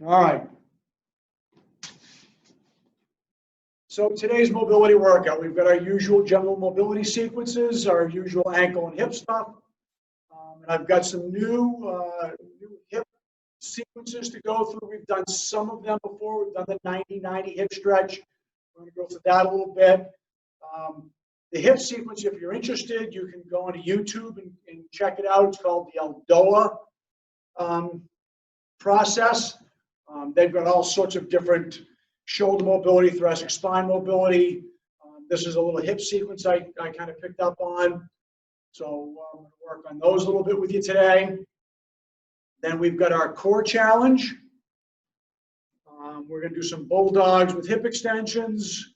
All right. So today's mobility workout, we've got our usual general mobility sequences, our usual ankle and hip stuff. And I've got some new hip sequences to go through. We've done some of them before. We've done the 90-90 hip stretch. We're going to go through that a little bit. The hip sequence, if you're interested, you can go onto YouTube and check it out. It's called the Eldoa process. They've got all sorts of different shoulder mobility, thoracic spine mobility. This is a little hip sequence I kind of picked up on. So I'm going to work on those a little bit with you today. Then we've got our core challenge. We're going to do some bulldogs with hip extensions.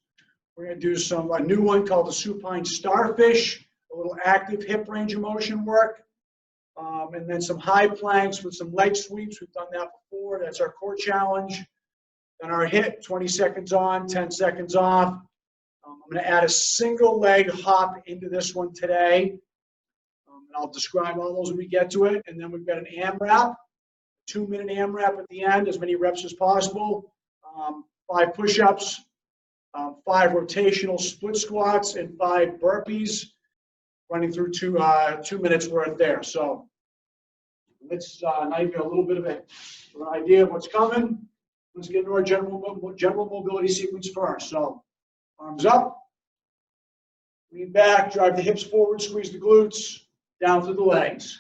We're going to do a new one called the supine starfish, a little active hip range of motion work. And then some high planks with some leg sweeps. We've done that before. That's our core challenge. Then our hit, 20 seconds on, 10 seconds off. I'm going to add a single leg hop into this one today. And I'll describe all those when we get to it. And then we've got an AMRAP, 2-minute AMRAP at the end, as many reps as possible. 5 push-ups, 5 rotational split squats, and 5 burpees, running through 2 minutes worth there. So let's now you've got a little bit of an idea of what's coming. Let's get into our general mobility sequence first. So arms up, lean back, drive the hips forward, squeeze the glutes, down through the legs.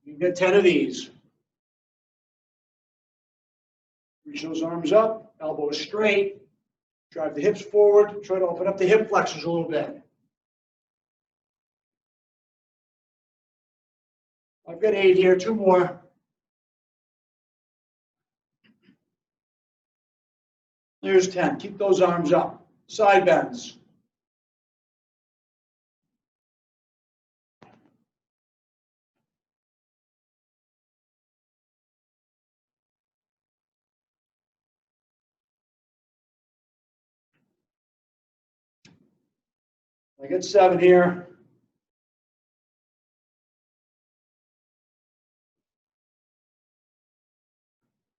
You get 10 of these. Reach those arms up, elbows straight, drive the hips forward, try to open up the hip flexors a little bit. I've got 8 here, 2 more. There's 10. Keep those arms up. Side bends. I got 7 here.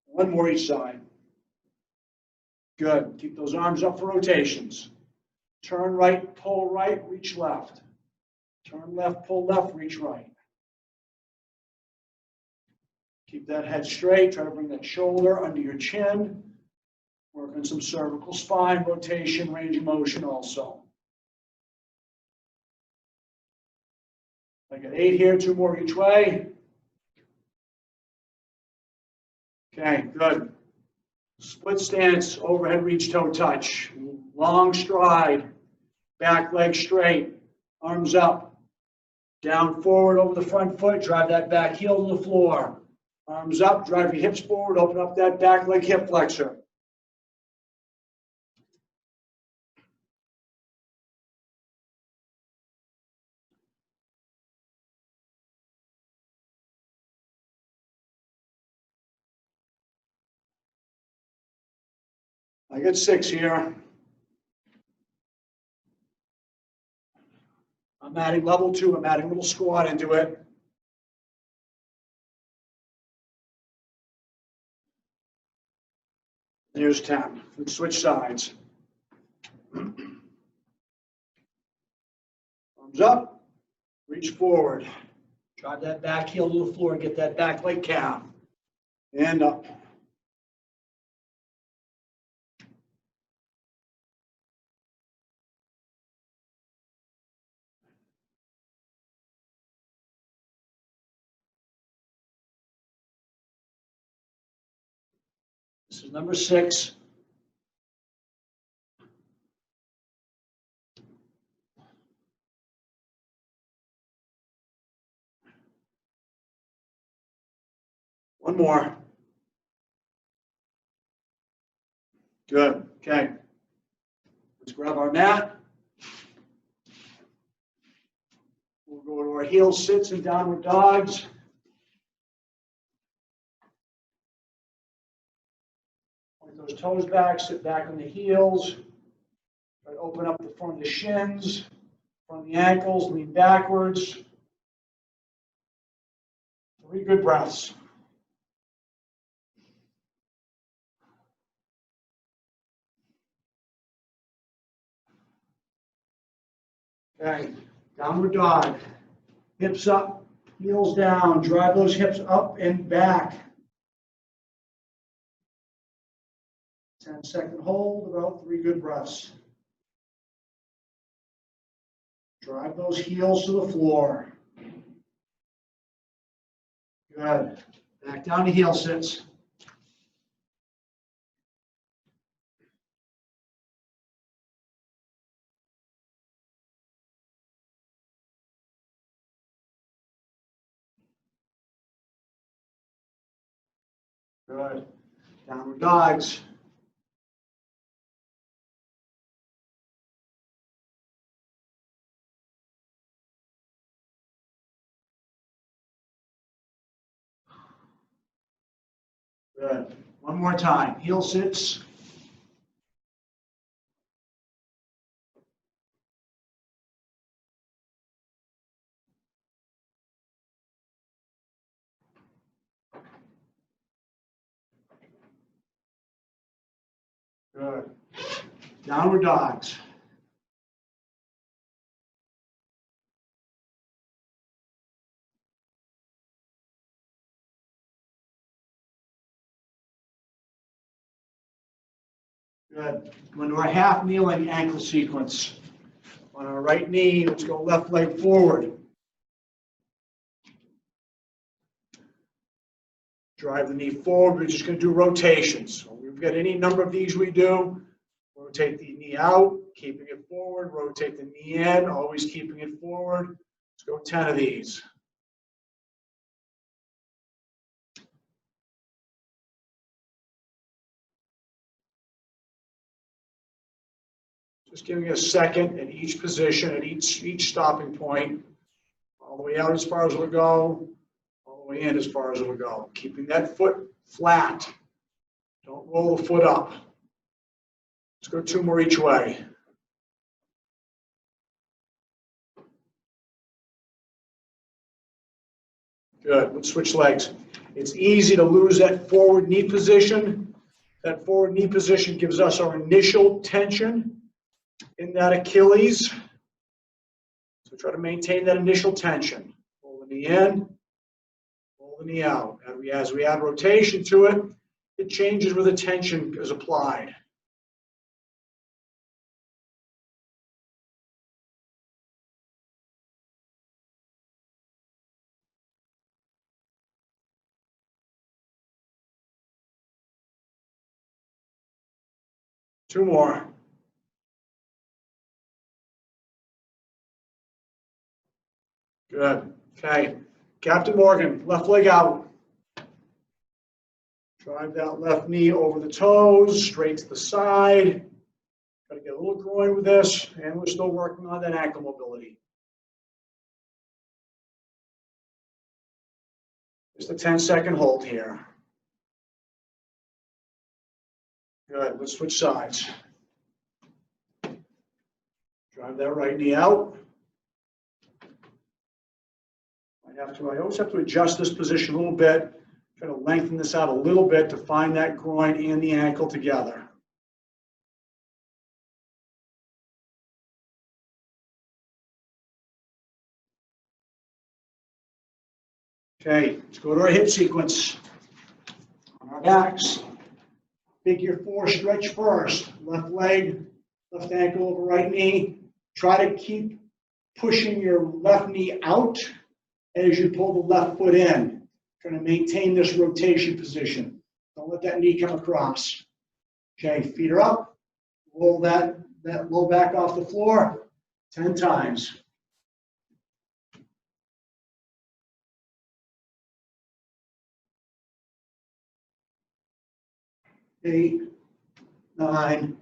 One more each side. Good. Keep those arms up for rotations. Turn right, pull right, reach left. Turn left, pull left, reach right. Keep that head straight. Try to bring that shoulder under your chin. Work on some cervical spine rotation, range of motion also. I got 8 here, 2 more each way. Okay, good. Split stance, overhead reach, toe touch. Long stride, back leg straight, arms up. Down forward over the front foot, drive that back heel to the floor. Arms up, drive your hips forward, open up that back leg hip flexor. I got 6 here. I'm adding level 2. I'm adding a little squat into it. There's 10. Let's switch sides. Arms up, reach forward. Drive that back heel to the floor, get that back leg calf. And up. This is number 6. One more. Good. Okay. Let's grab our mat. We'll go to our heel sits and downward dogs. Point those toes back, sit back on the heels. Try to open up the front of the shins, front of the ankles, lean backwards. 3 good breaths. Okay, downward dog. Hips up, heels down. Drive those hips up and back. 10-second hold, about 3 good breaths. Drive those heels to the floor. Good. Back down to heel sits. Good. Downward dogs. Good. One more time. Heel sits. Good. Downward dogs. Good. Go into our half kneeling ankle sequence. On our right knee, let's go left leg forward. Drive the knee forward. We're just going to do rotations. So we've got any number of these we do. Rotate the knee out, keeping it forward. Rotate the knee in, always keeping it forward. Let's go 10 of these. Just giving a second at each position, at each stopping point. All the way out as far as it'll go, all the way in as far as it'll go. Keeping that foot flat. Don't roll the foot up. Let's go 2 more each way. Good. Let's switch legs. It's easy to lose that forward knee position. That forward knee position gives us our initial tension in that Achilles. So try to maintain that initial tension. Pull the knee in, pull the knee out. As we add rotation to it, it changes where the tension is applied. Two more. Good. Okay. Captain Morgan, left leg out. Drive that left knee over the toes, straight to the side. Got to get a little groin with this, and we're still working on that ankle mobility. Just a 10-second hold here. Good. Let's switch sides. Drive that right knee out. I always have to adjust this position a little bit. Try to lengthen this out a little bit to find that groin and the ankle together. Okay, let's go to our hip sequence. On our backs, figure 4 stretch first. Left leg, left ankle over right knee. Try to keep pushing your left knee out as you pull the left foot in. Trying to maintain this rotation position. Don't let that knee come across. Okay, feet are up. Roll that low back off the floor 10 times. 8, 9,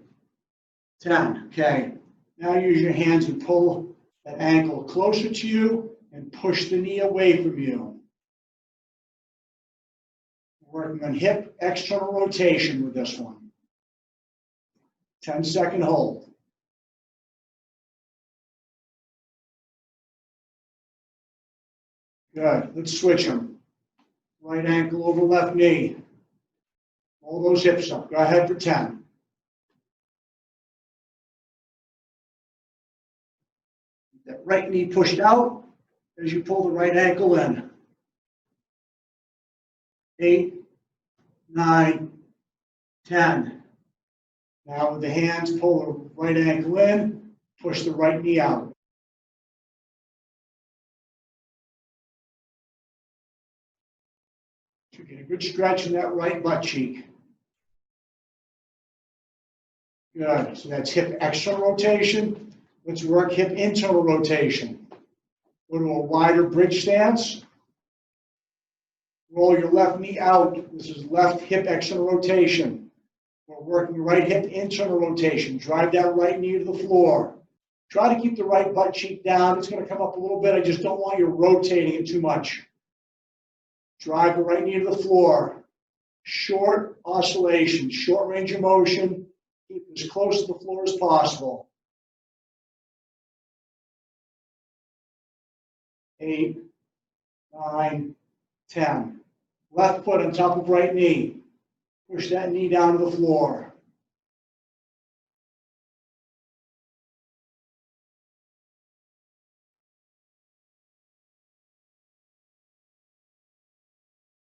10. Okay, now use your hands and pull that ankle closer to you and push the knee away from you. Working on hip external rotation with this one. 10-second hold. Good. Let's switch them. Right ankle over left knee. Roll those hips up. Go ahead for 10. That right knee pushed out as you pull the right ankle in. 8, 9, 10. Now with the hands, pull the right ankle in, push the right knee out. So get a good stretch in that right butt cheek. Good. So that's hip external rotation. Let's work hip internal rotation. Go to a wider bridge stance. Roll your left knee out. This is left hip external rotation. We're working right hip internal rotation. Drive that right knee to the floor. Try to keep the right butt cheek down. It's going to come up a little bit. I just don't want you rotating it too much. Drive the right knee to the floor. Short oscillation, short range of motion. Keep as close to the floor as possible. 8, 9, 10. Left foot on top of right knee. Push that knee down to the floor.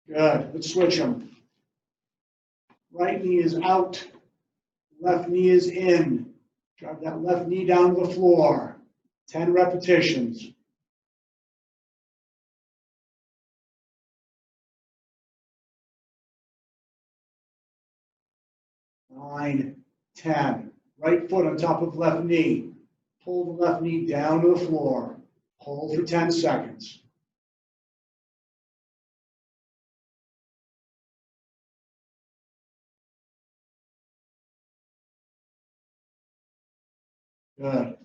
Good. Let's switch them. Right knee is out. Left knee is in. Drive that left knee down to the floor. 10 repetitions. Nine, 10. Right foot on top of left knee. Pull the left knee down to the floor. Hold for 10 seconds. Good.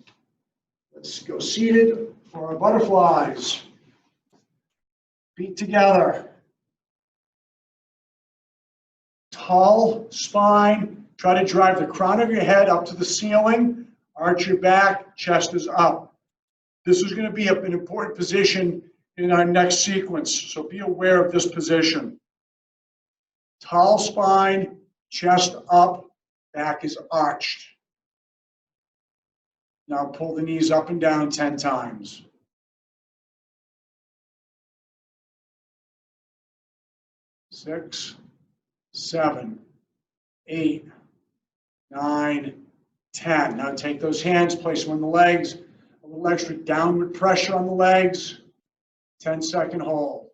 Let's go seated for our butterflies. Feet together. Tall spine. Try to drive the crown of your head up to the ceiling. Arch your back. Chest is up. This is going to be an important position in our next sequence, so be aware of this position. Tall spine, chest up, back is arched. Now pull the knees up and down 10 times. Six, 7, 8, 9, 10. Now take those hands, place them on the legs. A little extra downward pressure on the legs. 10-second hold.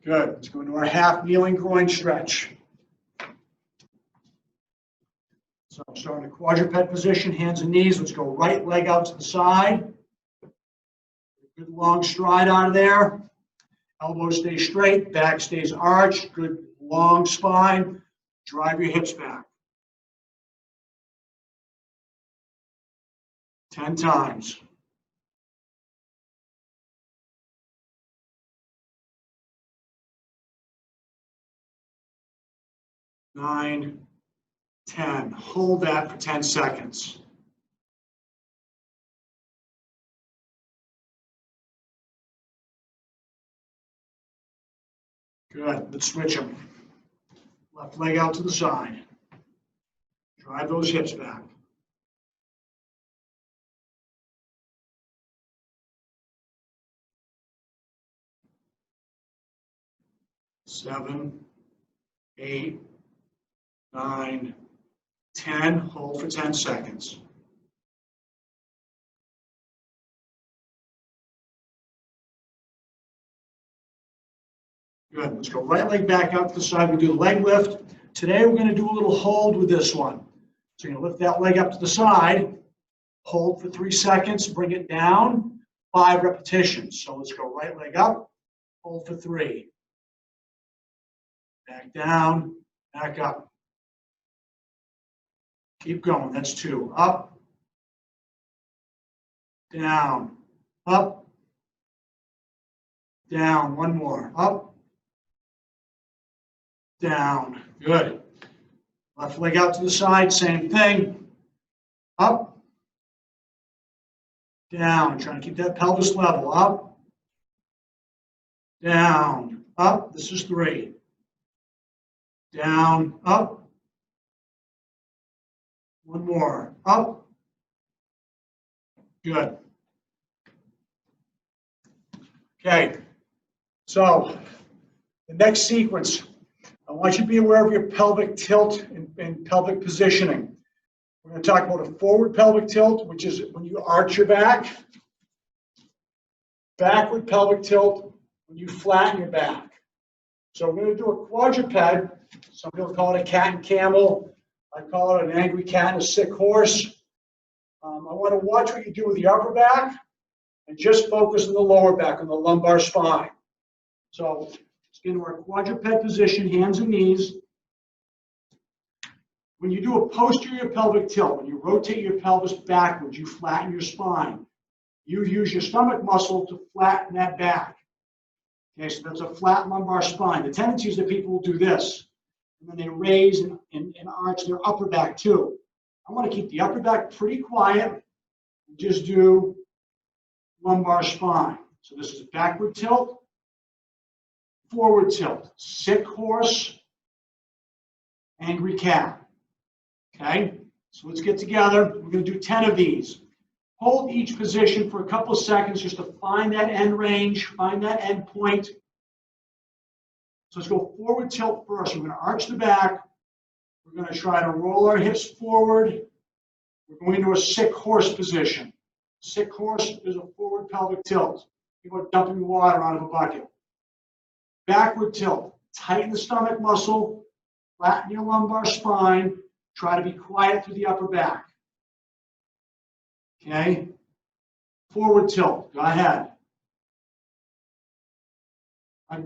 Good. Let's go into our half kneeling groin stretch. So start in a quadruped position, hands and knees. Let's go right leg out to the side. Good long stride out of there. Elbows stay straight, back stays arched. Good long spine. Drive your hips back. 10 times. Nine, 10. Hold that for 10 seconds. Good. Let's switch them. Left leg out to the side. Drive those hips back. Seven, 8, 9, 10. Hold for 10 seconds. Good. Let's go right leg back out to the side. We do the leg lift. Today we're going to do a little hold with this one. So you're going to lift that leg up to the side, hold for 3 seconds, bring it down, 5 repetitions. So let's go right leg up, hold for 3. Back down, back up. Keep going. That's 2. Up, down, up, down. One more. Up, down. Good. Left leg out to the side, same thing. Up, down, trying to keep that pelvis level, up, down, up, this is 3, down, up, one more, up, good. Okay, so the next sequence, I want you to be aware of your pelvic tilt and pelvic positioning. We're going to talk about a forward pelvic tilt, which is when you arch your back. Backward pelvic tilt, when you flatten your back. So we're going to do a quadruped. Some people call it a cat and camel. I call it an angry cat and a sick horse. I want to watch what you do with the upper back and just focus on the lower back, on the lumbar spine. So let's get into our quadruped position, hands and knees. When you do a posterior pelvic tilt, when you rotate your pelvis backwards, you flatten your spine. You use your stomach muscle to flatten that back. Okay, so that's a flat lumbar spine. The tendency is that people will do this, and then they raise and arch their upper back too. I want to keep the upper back pretty quiet and just do lumbar spine. So this is a backward tilt, forward tilt, sick horse, angry cat. Okay, so let's get together. We're going to do 10 of these. Hold each position for a couple of seconds just to find that end range, find that end point. So let's go forward tilt first. We're going to arch the back. We're going to try to roll our hips forward. We're going into a sick horse position. Sick horse is a forward pelvic tilt. People are dumping water out of a bucket. Backward tilt. Tighten the stomach muscle. Flatten your lumbar spine. Try to be quiet through the upper back. Okay? Forward tilt. Go ahead.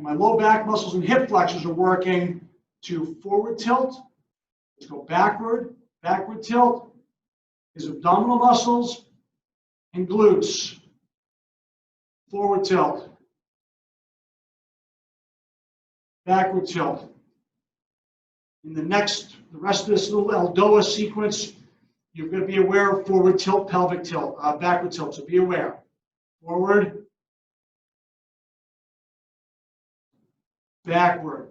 My low back muscles and hip flexors are working to forward tilt. Let's go backward. Backward tilt is abdominal muscles and glutes. Forward tilt. Backward tilt. In the rest of this little Eldoa sequence, you're going to be aware of forward tilt, pelvic tilt, backward tilt. So be aware. Forward, backward.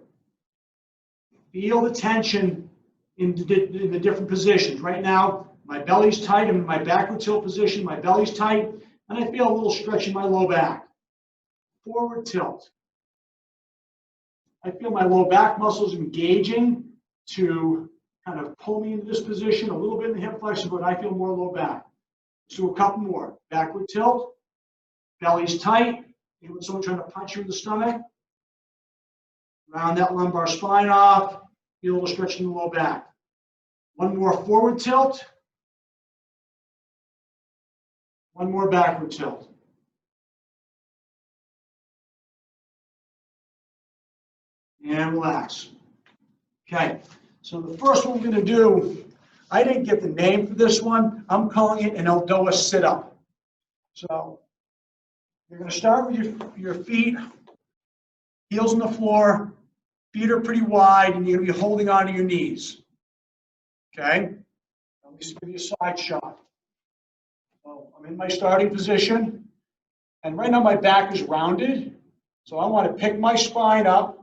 Feel the tension in the different positions. Right now, my belly's tight. I'm in my backward tilt position. My belly's tight, and I feel a little stretch in my low back. Forward tilt. I feel my low back muscles engaging to kind of pull me into this position, a little bit in the hip flexor, but I feel more low back. Let's do a couple more. Backward tilt, belly's tight. Even when someone trying to punch you in the stomach, round that lumbar spine off, feel a little stretch in the low back. One more forward tilt. One more backward tilt. And relax. Okay, so the first one we're going to do, I didn't get the name for this one. I'm calling it an Eldoa sit-up. So you're going to start with your feet, heels on the floor, feet are pretty wide, and you're going to be holding onto your knees. Okay? Let me just give you a side shot. So I'm in my starting position, and right now my back is rounded, so I want to pick my spine up,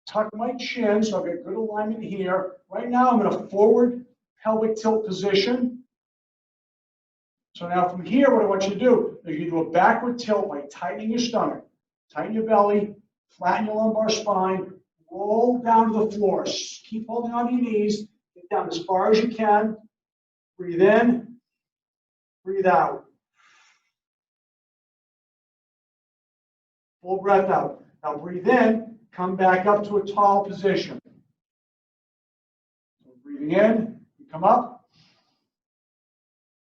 tuck my chin, so I've got good alignment here. Right now, I'm in a forward pelvic tilt position. So now from here, what I want you to do is you do a backward tilt by tightening your stomach, tighten your belly, flatten your lumbar spine, roll down to the floor. Keep holding on to your knees, get down as far as you can. Breathe in, breathe out. Full breath out. Now breathe in. Come back up to a tall position. So breathing in, you come up,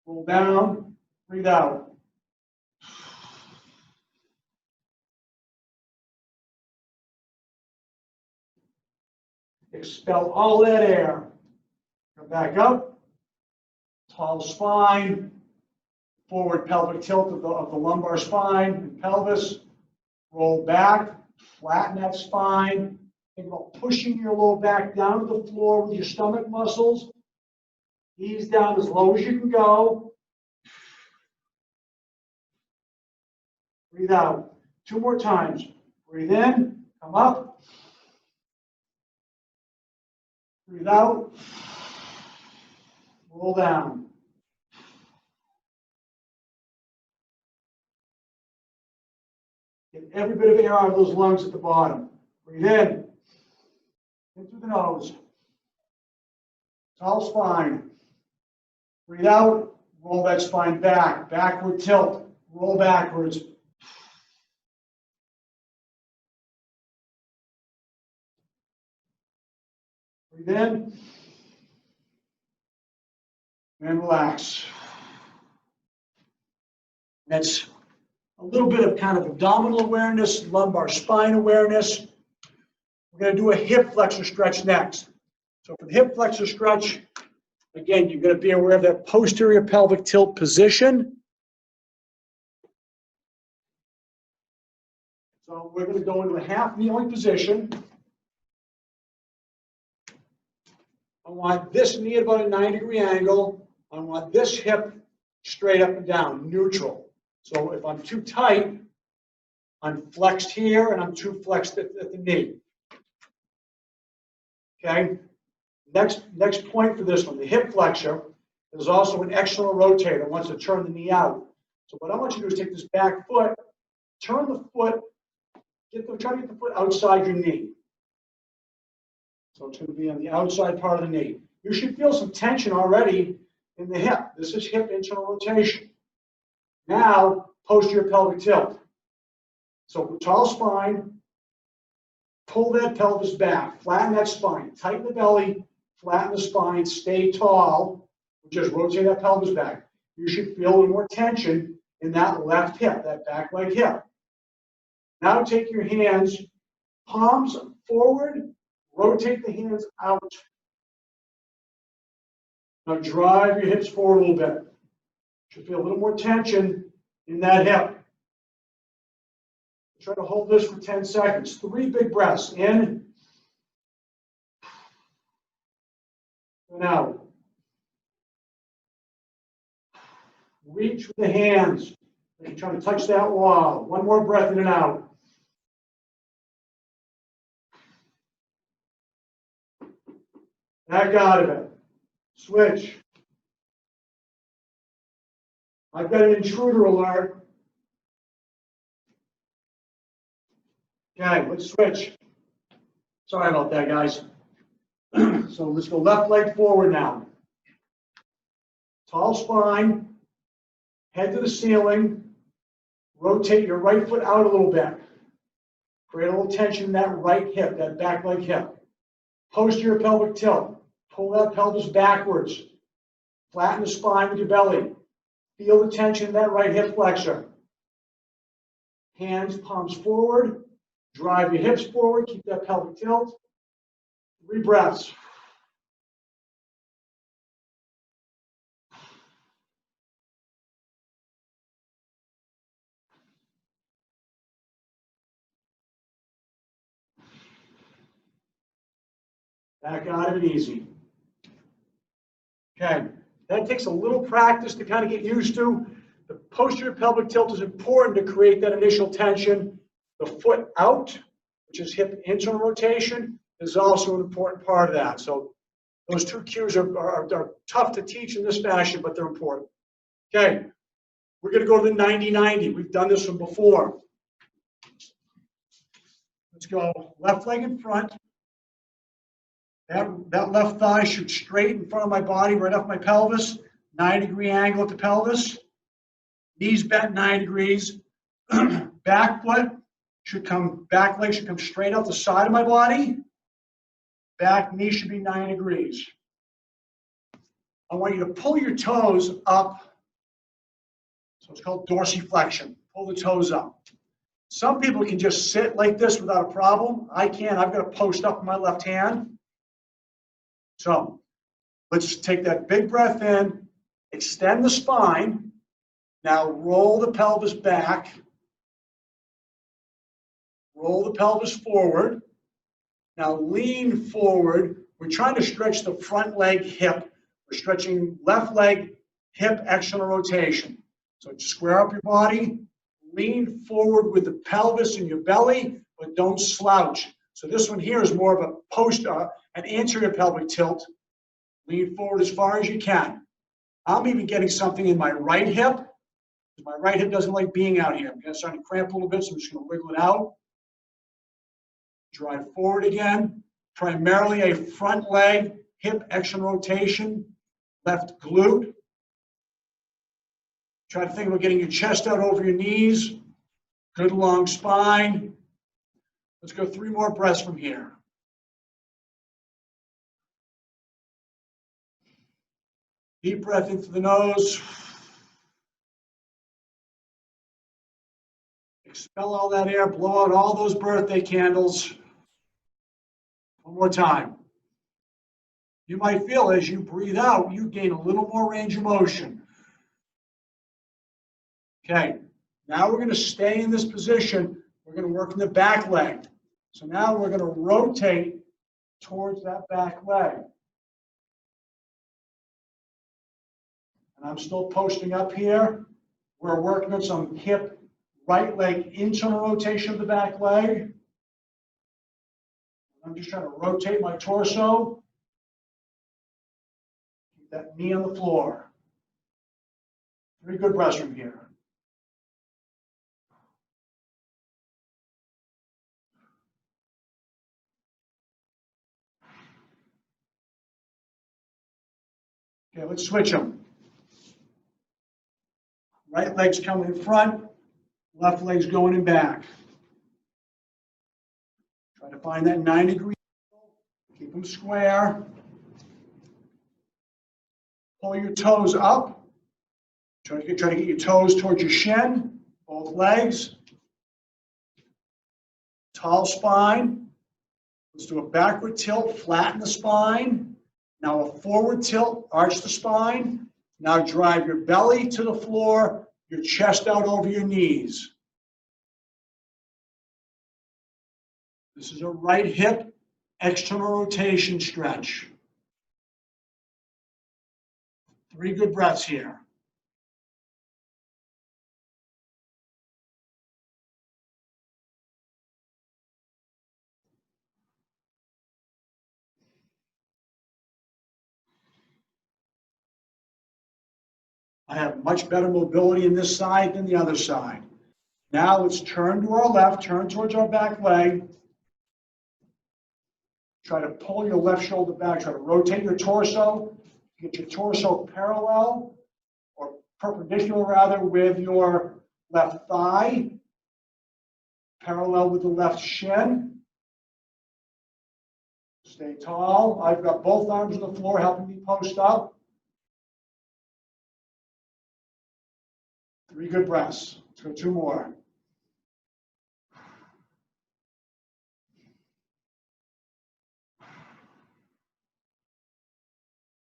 roll down, breathe out. Expel all that air. Come back up, tall spine, forward pelvic tilt of the lumbar spine and pelvis. Roll back. Flatten that spine. Think about pushing your low back down to the floor with your stomach muscles. Ease down as low as you can go. breathe out. 2 more times. Breathe in, come up. Breathe out, roll down. Get every bit of air out of those lungs at the bottom. Breathe in through the nose. Tall spine. Breathe out, roll that spine back, backward tilt, roll backwards. Breathe in and relax. That's a little bit of kind of abdominal awareness, lumbar spine awareness. We're going to do a hip flexor stretch next. So for the hip flexor stretch, again, you're going to be aware of that posterior pelvic tilt position. So we're going to go into a half kneeling position. I want this knee at about a 90-degree angle. I want this hip straight up and down, neutral. So if I'm too tight, I'm flexed here and I'm too flexed at the knee. Okay? Next point for this one, the hip flexor, there's also an external rotator that wants to turn the knee out. So what I want you to do is take this back foot, turn the foot, try to get the foot outside your knee. So it's going to be on the outside part of the knee. You should feel some tension already in the hip. This is hip internal rotation. Now, posterior pelvic tilt. So tall spine, pull that pelvis back, flatten that spine, tighten the belly, flatten the spine, stay tall, just rotate that pelvis back. You should feel a little more tension in that left hip, that back leg hip. Now take your hands, palms forward, rotate the hands out. Now drive your hips forward a little bit. You should feel a little more tension in that hip. Try to hold this for 10 seconds. 3 big breaths. In and out. Reach with the hands. You're trying to touch that wall. 1 more breath in and out. Back out of it. Switch. I've got an intruder alert. Okay, let's switch. Sorry about that, guys. So let's go left leg forward now. Tall spine, head to the ceiling. Rotate your right foot out a little bit. Create a little tension in that right hip, that back leg hip. Posterior pelvic tilt. Pull that pelvis backwards. Flatten the spine with your belly. Feel the tension in that right hip flexor. Hands, palms forward. Drive your hips forward. Keep that pelvic tilt. 3 breaths. Back out of it easy. Okay, that takes a little practice to kind of get used to. The posterior pelvic tilt is important to create that initial tension. The foot out, which is hip internal rotation, is also an important part of that. So those 2 cues are tough to teach in this fashion, but they're important. Okay, we're going to go to the 90-90. We've done this one before. Let's go left leg in front. That left thigh should straight in front of my body, right off my pelvis. 90-degree angle at the pelvis. Knees bent 90 degrees. Back leg should come straight out the side of my body. Back knee should be 90 degrees. I want you to pull your toes up. So it's called dorsiflexion. Pull the toes up. Some people can just sit like this without a problem. I can't. I've got to post up in my left hand. So let's take that big breath in, extend the spine. Now roll the pelvis back. Roll the pelvis forward. Now lean forward. We're trying to stretch the front leg hip. We're stretching left leg hip external rotation. So square up your body, Lean forward with the pelvis and your belly, but don't slouch. So this one here is more of an anterior pelvic tilt. Lean forward as far as you can. I'm even getting something in my right hip. My right hip doesn't like being out here. I'm going to start to cramp a little bit, so I'm just going to wiggle it out. Drive forward again. Primarily a front leg, hip external rotation, left glute. Try to think about getting your chest out over your knees. Good long spine. Let's go 3 more breaths from here. Deep breath in through the nose. Expel all that air, blow out all those birthday candles. One more time. You might feel as you breathe out, you gain a little more range of motion. Okay, now we're going to stay in this position. We're going to work in the back leg. So now we're going to rotate towards that back leg. And I'm still posting up here. We're working on some hip right leg internal rotation of the back leg. I'm just trying to rotate my torso. Keep that knee on the floor. 3 good breaths from here. Okay, let's switch them. Right leg's coming in front, left leg's going in back. Try to find that 90-degree angle. Keep them square. Pull your toes up. Try to get your toes towards your shin, both legs. Tall spine. Let's do a backward tilt, flatten the spine. Now a forward tilt, arch the spine. Now drive your belly to the floor, your chest out over your knees. This is a right hip external rotation stretch. 3 good breaths here. I have much better mobility in this side than the other side. Now let's turn to our left, turn towards our back leg. Try to pull your left shoulder back. Try to rotate your torso. Get your torso parallel or perpendicular rather with your left thigh. Parallel with the left shin. Stay tall. I've got both arms on the floor helping me post up. 3 good breaths. Let's go 2 more.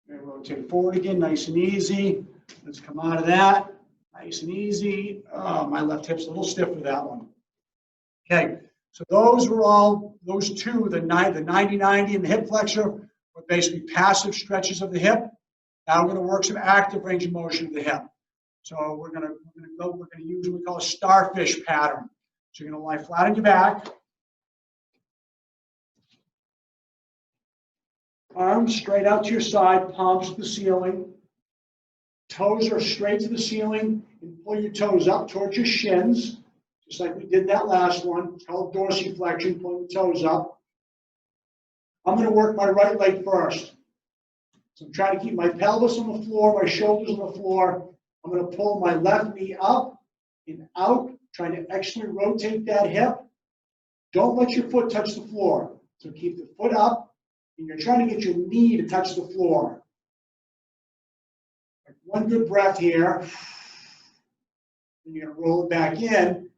Okay, rotate forward again, nice and easy. Let's come out of that. Nice and easy. Oh, my left hip's a little stiff with that one. Okay, so those 2, the 90-90 and the hip flexor, were basically passive stretches of the hip. Now we're going to work some active range of motion of the hip. So we're going to use what we call a starfish pattern. So you're going to lie flat on your back. Arms straight out to your side, palms to the ceiling. Toes are straight to the ceiling, and pull your toes up towards your shins, just like we did that last one. It's called dorsiflexion, pulling the toes up. I'm going to work my right leg first. So I'm trying to keep my pelvis on the floor, my shoulders on the floor. I'm going to pull my left knee up and out, trying to externally rotate that hip. Don't let your foot touch the floor. So keep the foot up, and you're trying to get your knee to touch the floor. 1 good breath here. Then you're going to roll it back in.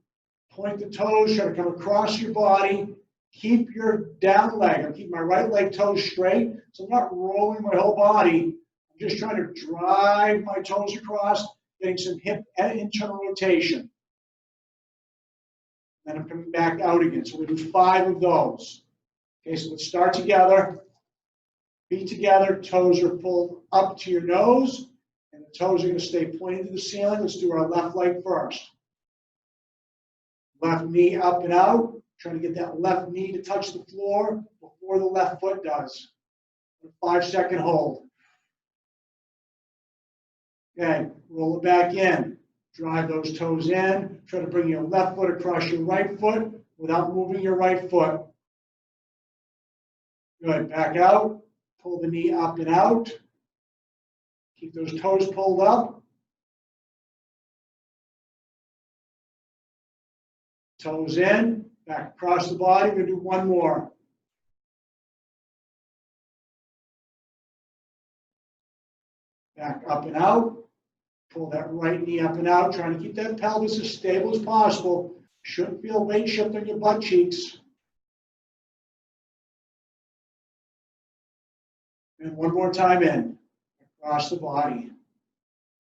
Point the toes, try to come across your body. Keep your down leg. I'm keeping my right leg toes straight, so I'm not rolling my whole body. I'm just trying to drive my toes across, getting some hip and internal rotation. Then I'm coming back out again. So we do 5 of those. Okay, so let's start together. Feet together, toes are pulled up to your nose, and the toes are going to stay pointed to the ceiling. Let's do our left leg first. Left knee up and out. Trying to get that left knee to touch the floor before the left foot does. 5-second hold. Okay, roll it back in. Drive those toes in. Try to bring your left foot across your right foot without moving your right foot. Good. Back out. Pull the knee up and out. Keep those toes pulled up. Toes in. Back across the body. We're going to do one more. Back up and out. Pull that right knee up and out. Trying to keep that pelvis as stable as possible. Shouldn't feel weight shift on your butt cheeks. And one more time in. Across the body.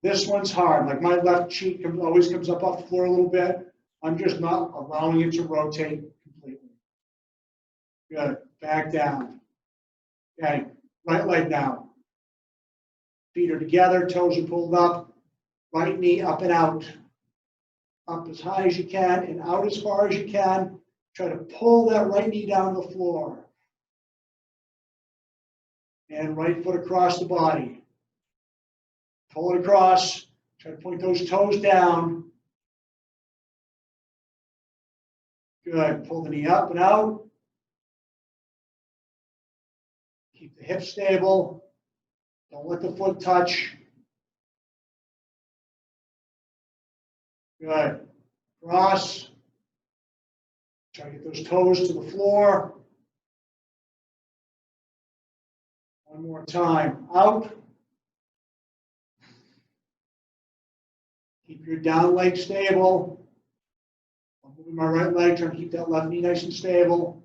This one's hard. Like my left cheek always comes up off the floor a little bit. I'm just not allowing it to rotate completely. Good. Back down. Okay. Right leg now. Feet are together. Toes are pulled up. Right knee up and out. Up as high as you can and out as far as you can. Try to pull that right knee down to the floor. And right foot across the body. Pull it across. Try to point those toes down. Good. Pull the knee up and out. Keep the hips stable. Don't let the foot touch. Good. Cross. Try to get those toes to the floor. One more time. Out. Keep your down leg stable. I'm moving my right leg, trying to keep that left knee nice and stable.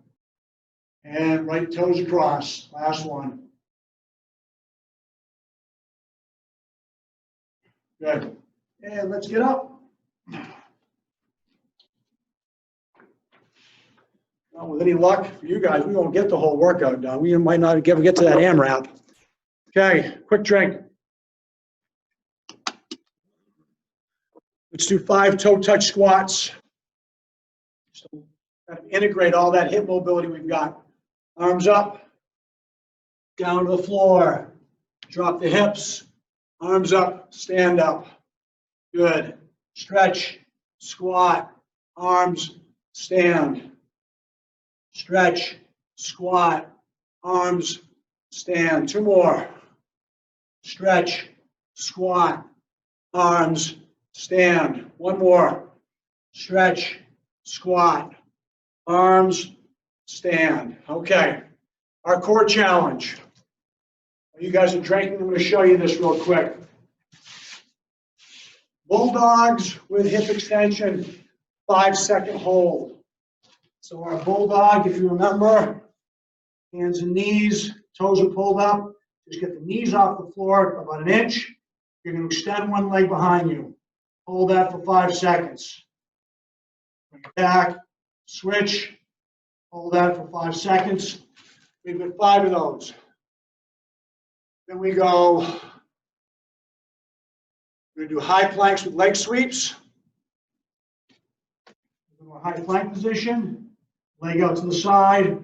And right toes across. Last one. Good. And let's get up. Well, with any luck for you guys, we won't get the whole workout done. We might not ever get to that AMRAP. Okay, quick drink. Let's do 5 toe touch squats. So kind of integrate all that hip mobility we've got. Arms up, down to the floor. Drop the hips. Arms up, stand up. Good. Stretch, squat, arms, stand. Stretch, squat, arms, stand. 2 more. Stretch, squat, arms, stand. 1 more. Stretch, squat, arms, stand. Okay. Our core challenge. You guys are drinking. I'm going to show you this real quick. Bulldogs with hip extension, 5-second hold. So our bulldog, if you remember, hands and knees, toes are pulled up. Just get the knees off the floor about 1 inch. You're going to extend one leg behind you. Hold that for 5 seconds. Bring it back, switch, hold that for 5 seconds. We've got 5 of those. Then we go, we're going to do high planks with leg sweeps. We're going to high plank position. Leg out to the side,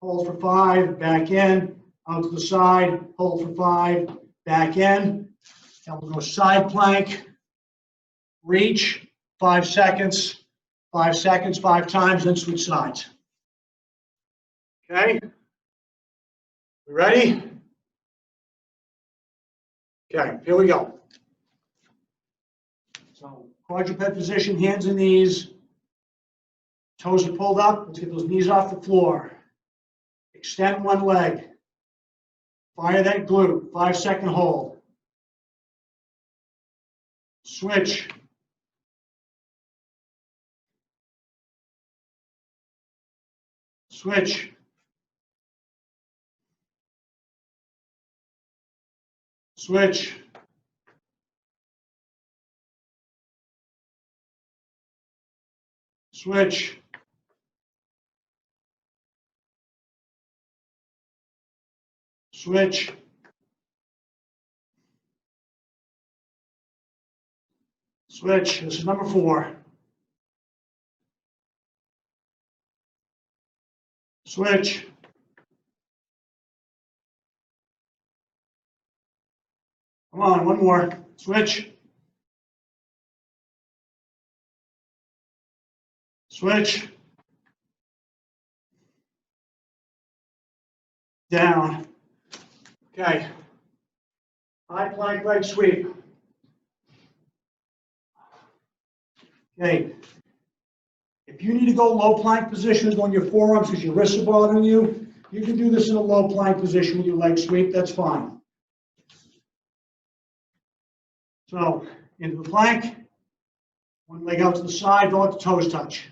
hold for 5, back in, out to the side, hold for 5, back in. Now we'll go side plank, reach, 5 seconds, 5 seconds, 5 times, then switch sides. Okay? We ready? Okay, here we go. So quadruped position, hands and knees. Toes are pulled up. Let's get those knees off the floor. Extend one leg. Fire that glute. 5-second hold. Switch. Switch. Switch. Switch. Switch. Switch. This is number 4. Switch. Come on, one more. Switch. Switch. Down. Okay. High plank leg sweep. Okay. If you need to go low plank positions on your forearms because your wrists are bothering you, you can do this in a low plank position with your leg sweep. That's fine. So, into the plank. One leg out to the side, don't let the toes touch.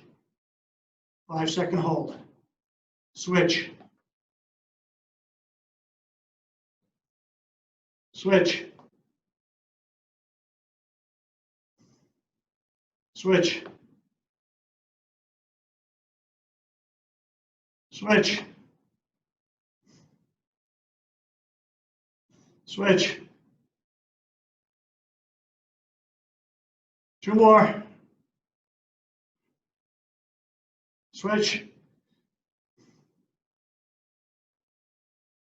5-second hold. Switch. Switch. Switch. Switch. Switch. 2 more. Switch.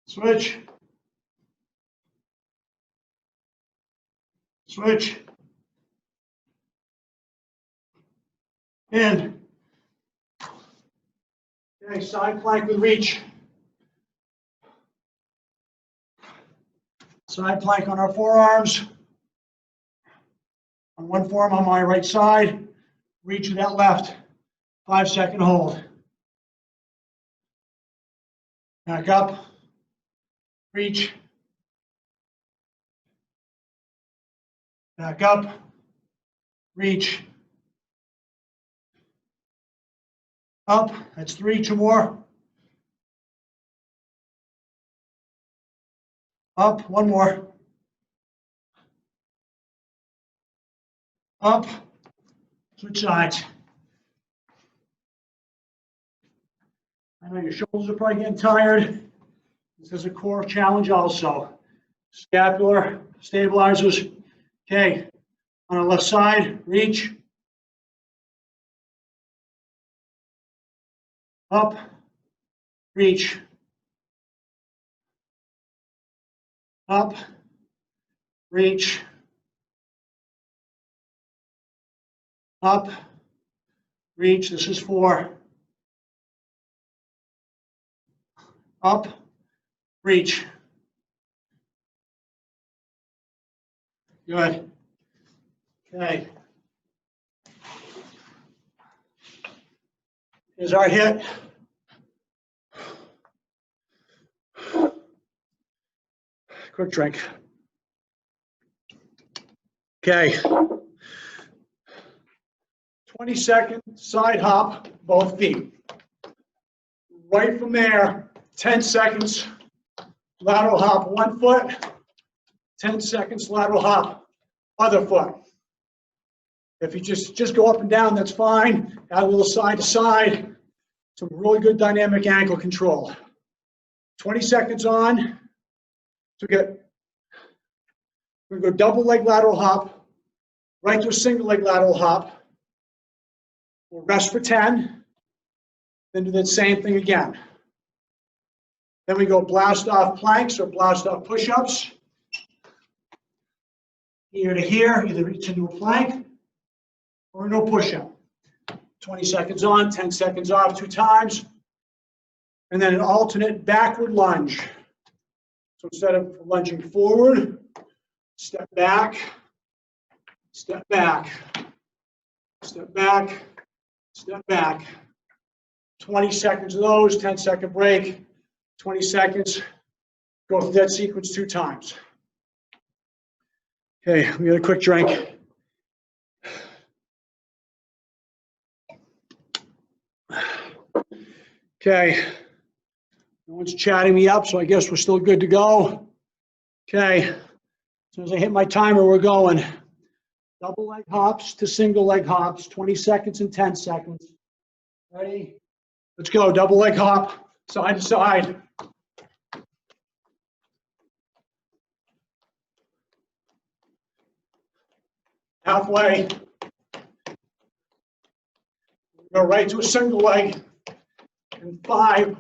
Switch. Switch. In. Okay, side plank with reach. Side plank on our forearms. On one forearm on my right side, reach with that left. 5-second hold. Back up. Reach. Back up. Reach. Up. That's 3. 2 more. Up. 1 more. Up. Switch sides. I know your shoulders are probably getting tired. This is a core challenge also. Scapular stabilizers. Okay. On the left side, reach. Up. Reach. Up. Reach. Up. Reach. This is 4. Up. Reach. Good. Okay. Here's our hit. Quick drink. Okay. 20-second side hop, both feet. Right from there, 10 seconds, lateral hop 1 foot, 10 seconds lateral hop, other foot. If you just go up and down, that's fine. Add a little side to side. Some really good dynamic ankle control. 20 seconds on. So we're going to go double leg lateral hop, right to a single leg lateral hop. We'll rest for 10, then do that same thing again. Then we go blast off planks or blast off push-ups. Here to here, either reach into a plank or no push-up. 20 seconds on, 10 seconds off 2 times. And then an alternate backward lunge. So instead of lunging forward, step back, step back, step back, step back. 20 seconds of those, 10-second break, 20 seconds. Go through that sequence 2 times. Okay, we got a quick drink. Okay, no one's chatting me up, so I guess we're still good to go. Okay, as soon as I hit my timer, we're going. Double leg hops to single leg hops, 20 seconds and 10 seconds. Ready? Let's go, double leg hop, side to side. Halfway. Go right to a single leg. In 5,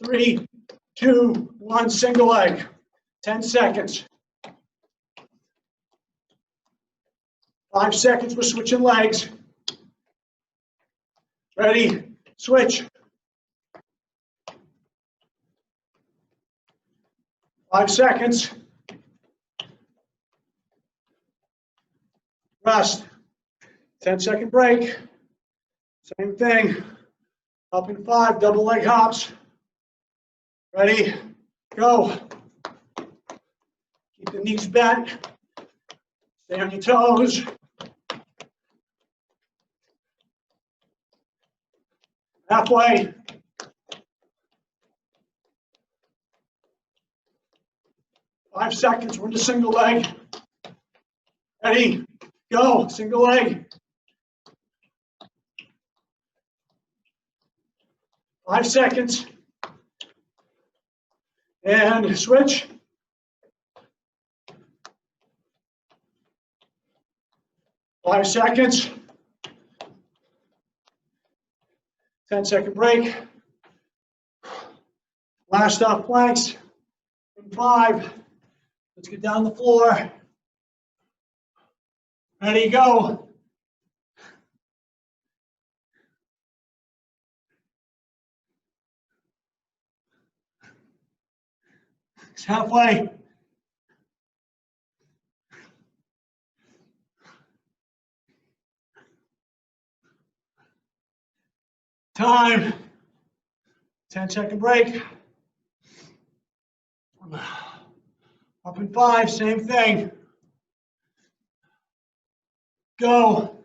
3, 2, 1, single leg. 10 seconds. 5 seconds, we're switching legs. Ready, switch. 5 seconds. Rest. 10-second break. Same thing. Up in 5, double leg hops. Ready, go. Keep the knees bent. Stay on your toes. Halfway. 5 seconds, we're into single leg. Ready, go, single leg. 5 seconds. And switch. 5 seconds. 10-second break. Last off planks. In 5. Let's get down the floor. Ready, go. It's halfway. Time. 10-second break. Up in 5, same thing. Go.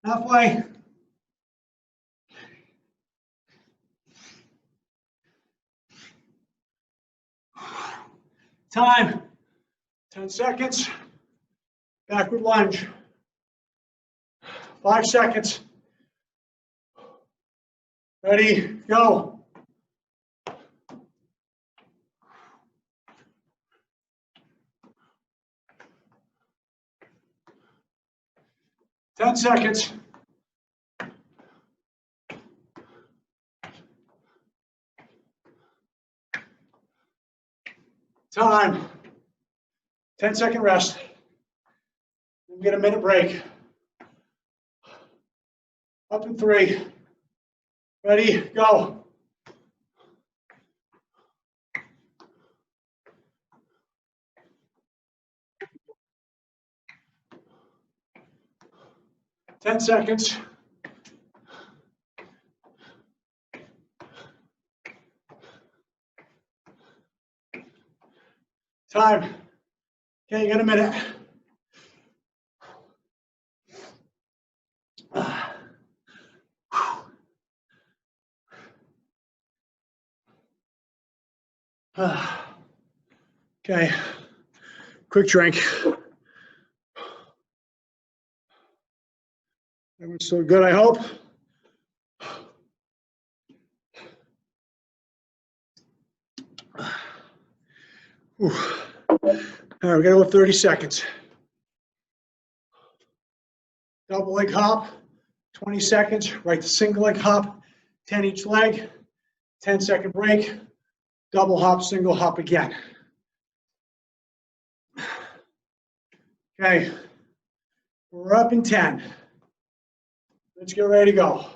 Halfway. Time. 10 seconds. Backward lunge. 5 seconds. Ready, go. Ten seconds. Time. 10-second rest. We get a minute break. Up in 3. Ready, go. Ten seconds. Time. Okay, you got a minute. Okay, quick drink. Everyone's still good, I hope. Whew. All right, we got about 30 seconds. Double leg hop, 20 seconds. Right to single leg hop, 10 each leg. 10-second break. Double hop, single hop again. Okay, we're up in 10. Let's get ready to go.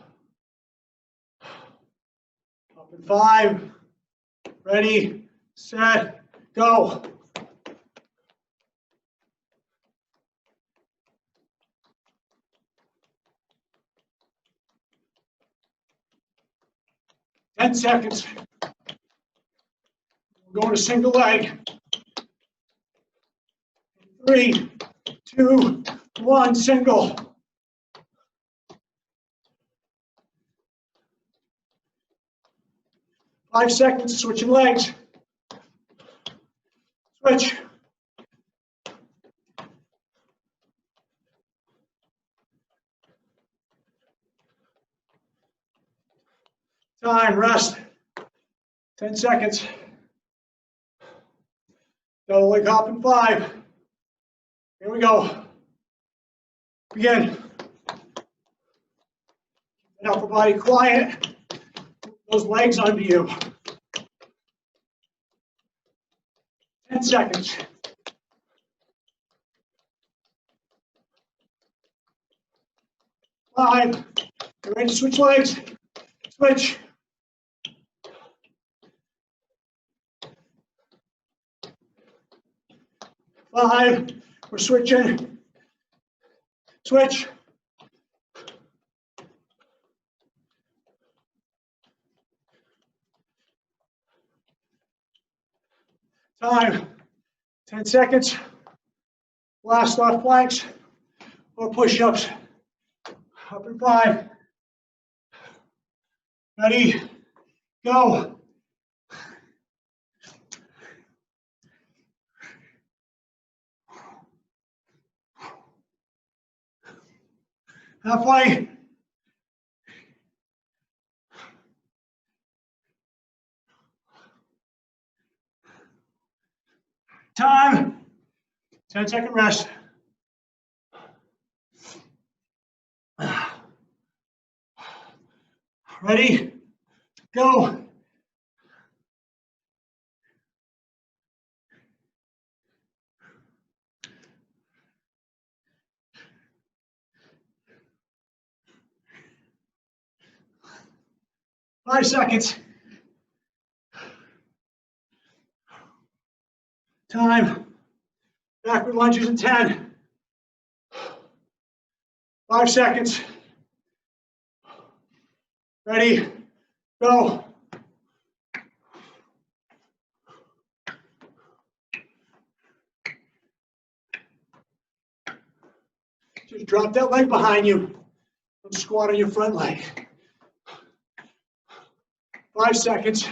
Up in 5. Ready, set, go. Ten seconds. We're going to single leg. 3, 2, 1, single. 5 seconds, switching legs. Switch. Time, rest. 10 seconds. Double leg hop in 5. Here we go. Begin. That upper body quiet. Those legs under you. 10 seconds. 5. Get ready to switch legs. Switch. 5. We're switching. Switch. Time. 10 seconds. Last off planks or push-ups. Up in 5. Ready? Go. Halfway. Time. 10-second rest. Ready? Go. Five seconds. Time. Backward lunges in 10. 5 seconds. Ready? Go. Just drop that leg behind you and squat on your front leg. 5 seconds.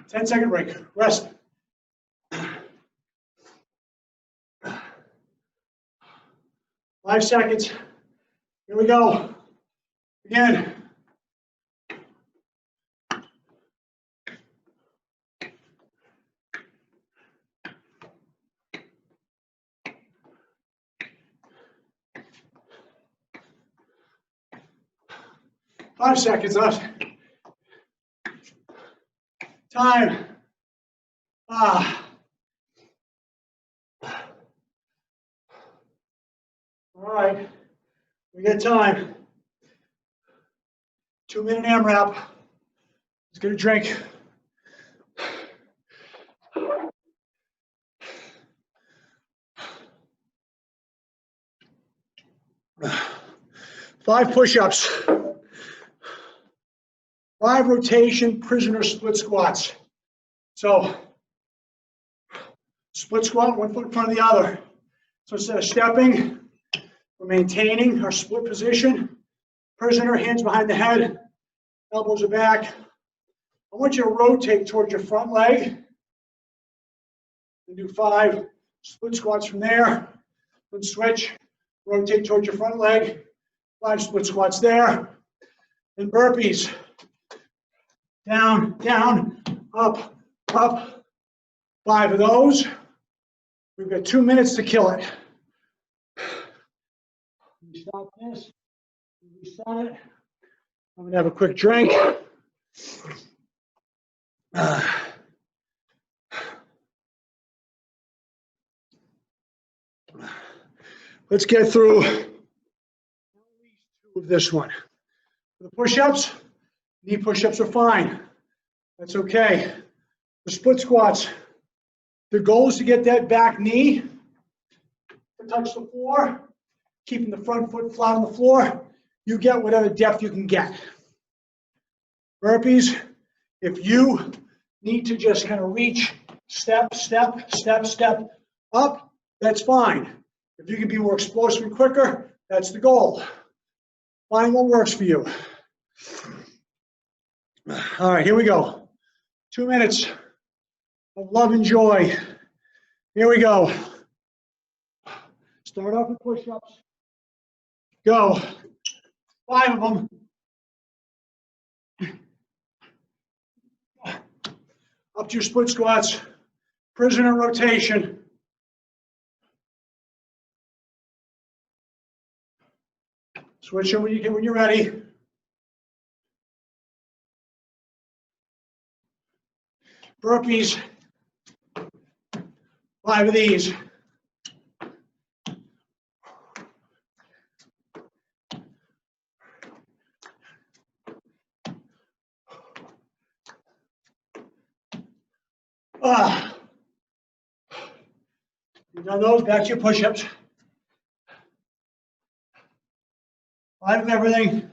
10-second break. Rest. 5 seconds. Here we go. Again. Five seconds left. Time. All right. We got time. 2-minute AMRAP. Let's get a drink. Five push-ups. 5 rotation prisoner split squats. So split squat, 1 foot in front of the other. So instead of stepping, we're maintaining our split position. Prisoner, hands behind the head, elbows are back. I want you to rotate towards your front leg. And do 5 split squats from there. Then switch, rotate towards your front leg. 5 split squats there. And burpees. Down, down, up, up. 5 of those. We've got 2 minutes to kill it. Let me stop this. Reset it. I'm gonna have a quick drink. Let's get through at least 2 of this one. For the push-ups, knee push-ups are fine. That's okay. The split squats, the goal is to get that back knee to touch the floor, keeping the front foot flat on the floor. You get whatever depth you can get. Burpees, if you need to just kind of reach, step, step, step, step up, that's fine. If you can be more explosive and quicker, that's the goal. Find what works for you. All right, here we go. 2 minutes of love and joy. Here we go. Start off with push-ups. Go. 5 of them. Up to your split squats. Prisoner rotation. Switch it when you're ready. Burpees. 5 of these. You've done those, back to your push-ups. 5 of everything.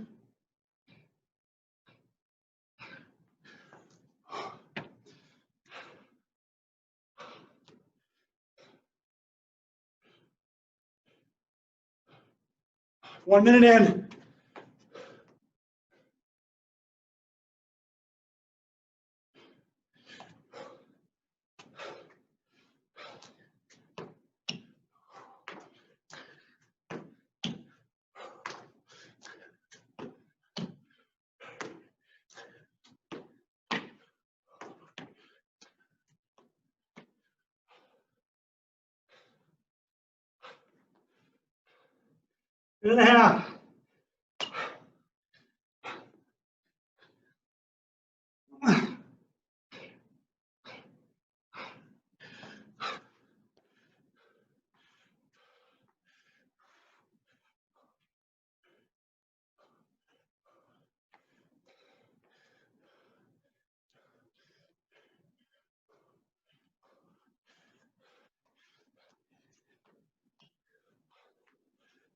One minute in. Minute and a half.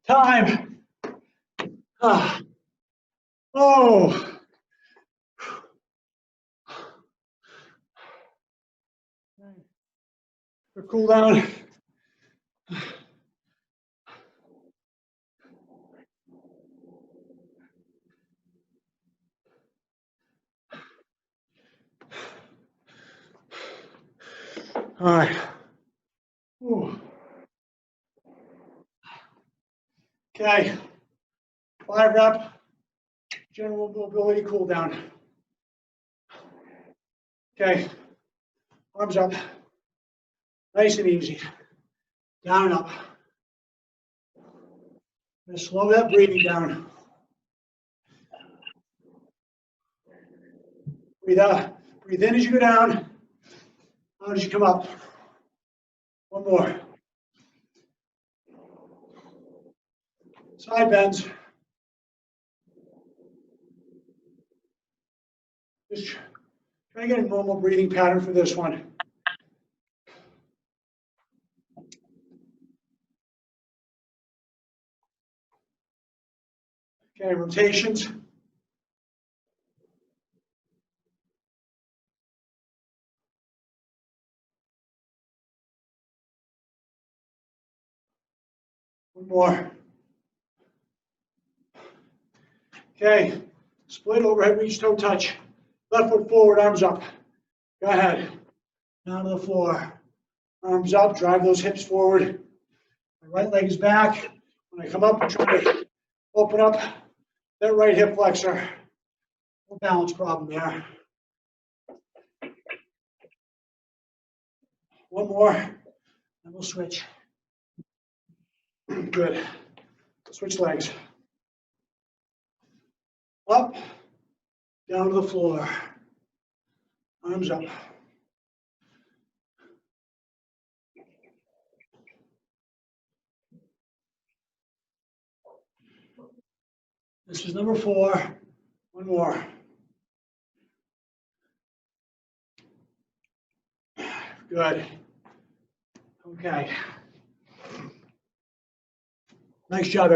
Time. Oh. For cool down. All right. Ooh. Okay. 5 rep. General mobility cool down. Okay. Arms up. Nice and easy. Down and up. Just slow that breathing down. Breathe out. Breathe in as you go down. Out as you come up. One more. Side bends. Just try to get a normal breathing pattern for this one. Okay, rotations. One more. Okay, split overhead reach toe touch. Left foot forward, arms up. Go ahead. Down to the floor. Arms up, drive those hips forward. My right leg is back. When I come up, I'm trying to open up that right hip flexor. No balance problem there. One more, and we'll switch. Good. Switch legs. Up, down to the floor. Arms up. This is number 4. One more. Good. Okay. Nice job,